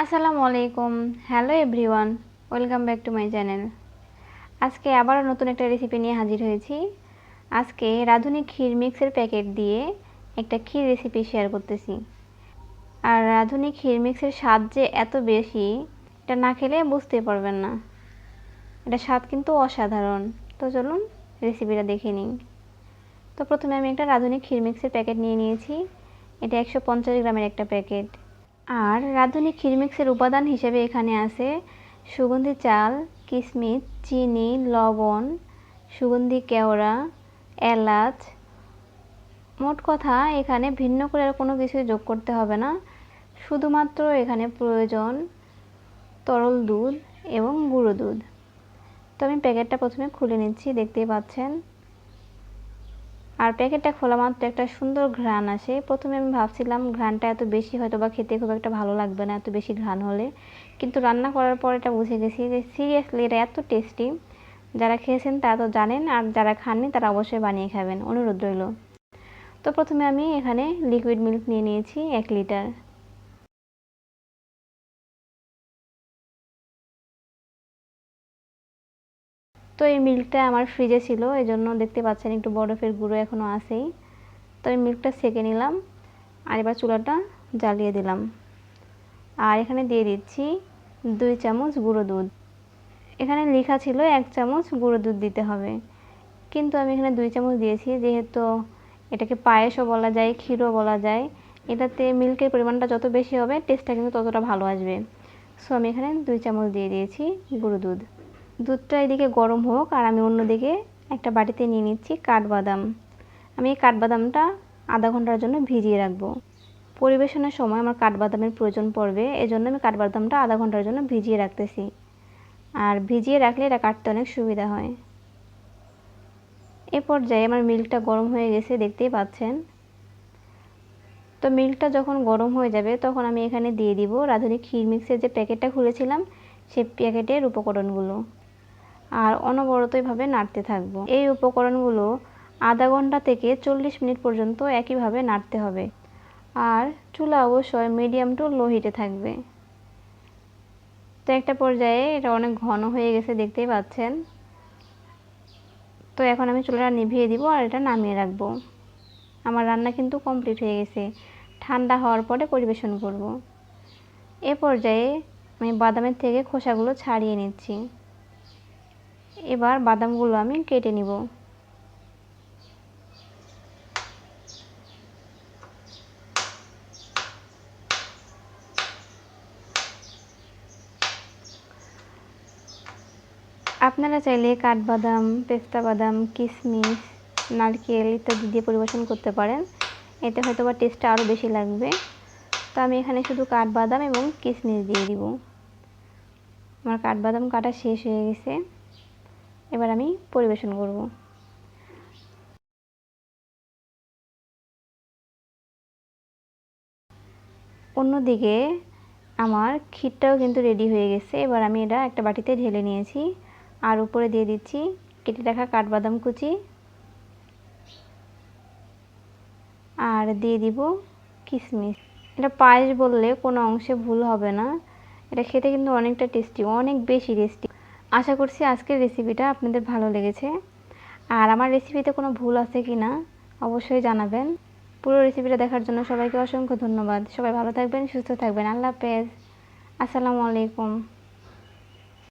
আসসালামু আলাইকুম। Hello everyone, welcome back to my channel. আজকে আবারও নতুন একটা রেসিপি নিয়ে হাজির হয়েছি। আজকে রাঁধুনি ক্ষীর মিক্সের প্যাকেট দিয়ে একটা ক্ষীর রেসিপি শেয়ার করতেছি। আর রাঁধুনি ক্ষীর মিক্সের স্বাদ যে এত বেশি, এটা না খেলে বুঝতে পারবেন না। এটা স্বাদ কিন্তু অসাধারণ। তো চলুন রেসিপিটা দেখে নিই। তো প্রথমে আমি একটা রাঁধুনি ক্ষীর মিক্সের প্যাকেট নিয়ে নিয়েছি। এটা 150 গ্রামের একটা প্যাকেট। আর রাঁধুনি ক্ষীর মিক্সের উপাদান হিসেবে এখানে আছে সুগন্ধি চাল, কিশমিশ, চিনি, লবণ, সুগন্ধি কেওড়া, এলাচ। মোট কথা এখানে ভিন্ন করে আর কোনো কিছুই যোগ করতে হবে না। শুধুমাত্র এখানে প্রয়োজন তরল দুধ এবং গুঁড়ো দুধ। তো আমি প্যাকেটটা প্রথমে খুলে নিচ্ছি, দেখতেই পাচ্ছেন। আর প্যাকেটটা খোলা মাত্র একটা সুন্দর ঘ্রাণ আসে। প্রথমে আমি ভাবছিলাম ঘ্রাণটা এত বেশি হয়তো বা খেতে খুব একটা ভালো লাগবে না এত বেশি ঘ্রাণ হলে, কিন্তু রান্না করার পর এটা বুঝে গেছি যে সিরিয়াসলি এটা এত টেস্টি। যারা খেয়েছেন তারা তো জানেন, আর যারা খাননি তারা অবশ্যই বানিয়ে খাবেন, অনুরোধ রইল। তো প্রথমে আমি এখানে লিকুইড মিল্ক নিয়ে নিয়েছি 1 লিটার। তো এই মিল্কটা আমার ফ্রিজে ছিল, এই জন্য দেখতে পাচ্ছেন একটু বরফের গুঁড়ো এখনও আছেই। তো এই মিল্কটা সেঁকে নিলাম, আর এবার চুলাটা জ্বালিয়ে দিলাম। আর এখানে দিয়ে দিচ্ছি 2 চামচ গুঁড়ো দুধ। এখানে লেখা ছিল 1 চামচ গুঁড়ো দুধ দিতে হবে, কিন্তু আমি এখানে 2 চামচ দিয়েছি, যেহেতু এটাকে পায়েসও বলা যায়, ক্ষীরও বলা যায়। এটাতে মিল্কের পরিমাণটা যত বেশি হবে টেস্টটা কিন্তু ততটা ভালো আসবে। সো আমি এখানে 2 চামচ দিয়ে দিয়েছি গুঁড়ো দুধ। দুধটা এদিকে গরম হোক, আর আমি অন্যদিকে একটা বাটিতে নিয়ে নিচ্ছি কাঠবাদাম। আমি এই কাঠবাদামটা আধা ঘন্টার জন্য ভিজিয়ে রাখবো। পরিবেশনের সময় আমার কাঠবাদামের প্রয়োজন পড়বে, এজন্য আমি কাঠবাদামটা আধা ঘন্টার জন্য ভিজিয়ে রাখতেছি। আর ভিজিয়ে রাখলে এটা কাটতে অনেক সুবিধা হয়। এ পর্যায়ে আমার মিল্কটা গরম হয়ে গেছে, দেখতেই পাচ্ছেন। তো মিল্কটা যখন গরম হয়ে যাবে তখন আমি এখানে দিয়ে দিব রাঁধুনি ক্ষীর মিক্সের যে প্যাকেটটা খুলেছিলাম সেই প্যাকেটের উপকরণগুলো। আর অনবরত এভাবে নাড়তে থাকবো। এই উপকরণগুলো আধা ঘন্টা থেকে 40 মিনিট পর্যন্ত একইভাবে নাড়তে হবে। আর চুলা অবশ্যই মিডিয়াম টু লো হিটে থাকবে। তো একটা পর্যায়ে এটা অনেক ঘন হয়ে গেছে, দেখতেই পাচ্ছেন। তো এখন আমি চুলাটা নিভিয়ে দিব আর এটা নামিয়ে রাখবো। আমার রান্না কিন্তু কমপ্লিট হয়ে গেছে। ঠান্ডা হওয়ার পরে পরিবেশন করব। এ পর্যায়ে আমি বাদামের থেকে খোসাগুলো ছাড়িয়ে নিচ্ছি। এবার বাদামগুলো আমি কেটে নিব। আপনারা চাইলে কাঠবাদাম, পেস্তা বাদাম, কিশমিশ, নারকেল ইত্যাদি দিয়ে পরিবেশন করতে পারেন। এতে হয়তো বা টেস্টটা আরও বেশি লাগবে। তো আমি এখানে শুধু কাঠবাদাম এবং কিশমিশ দিয়ে দিব। আমার কাঠবাদাম কাটা শেষ হয়ে গেছে, এবার আমি পরিবেশন করব। অন্যদিকে আমার ক্ষীরটাও কিন্তু রেডি হয়ে গেছে। এবার আমি এটা একটা বাটিতে ঢেলে নিয়েছি, আর উপরে দিয়ে দিচ্ছি কেটে রাখা কাঠবাদাম কুচি, আর দিয়ে দিব কিশমিশ। এটা পায়েস বললে কোনো অংশে ভুল হবে না। এটা খেতে কিন্তু অনেকটা টেস্টি, অনেক বেশি টেস্টি। আশা করছি আজকের রেসিপিটা আপনাদের ভালো লেগেছে। আর আমার রেসিপিতে কোনো ভুল আছে কি না অবশ্যই জানাবেন। পুরো রেসিপিটা দেখার জন্য সবাইকে অসংখ্য ধন্যবাদ। সবাই ভালো থাকবেন, সুস্থ থাকবেন। আল্লাহ হাফেজ। আসসালামু আলাইকুম।